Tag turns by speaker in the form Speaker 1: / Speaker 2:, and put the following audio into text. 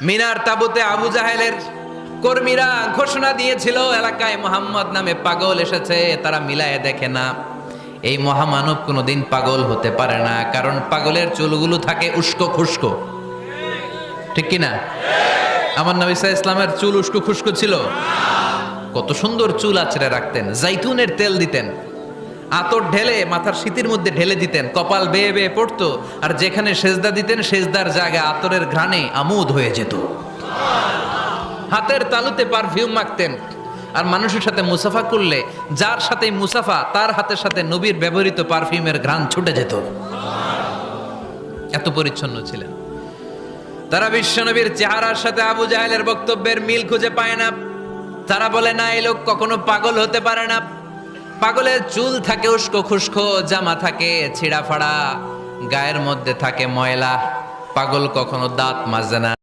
Speaker 1: মিনার তাবুতে আবু জাহেলের কর্মীরা ঘোষণা দিয়েছিল, এলাকায় মোহাম্মদ নামে পাগল এসেছে। তারা মিলায়ে দেখে না, এই মহামানব কোনোদিন পাগল হতে পারে না, কারণ পাগলের চুলগুলো থাকে উস্কো খুস্কো। ঠিক কিনা? আমার নবী সাল্লাল্লাহু আলাইহি ইসলামের চুল উস্কো খুস্কো ছিল? কত সুন্দর চুল আঁচড়ে রাখতেন, জাইতুনের তেল দিতেন, আতর ঢেলে মাথার শীতের মধ্যে ঢেলে দিতেন, কপাল বেয়ে বেয়ে পড়তো, আর যেখানে সেজদা দিতেন সেজদার জায়গা আতরের ঘ্রাণে আমোদ হয়ে যেত। হাতের তালুতে পারফিউম মাখতেন, আর মানুষের সাথে মুসাফা করলে যার সাথে মুসাফা তার হাতের সাথে নবীর ব্যবহৃত পারফিউমের ঘ্রাণ ছুটে যেত। এত পরিচ্ছন্ন ছিলেন তারা। বিশ্বনবীর চেহারার সাথে আবু জাহেলের বক্তব্যের মিল খুঁজে পায় না। তারা বলে, না, এই লোক কখনো পাগল হতে পারে না। পাগলের চুল থাকে উস্কো খুস্কো, জামা থাকে ছিঁড়া ফাড়া, গায়ের মধ্যে থাকে ময়লা। পাগল কখনো দাঁত মাজে না।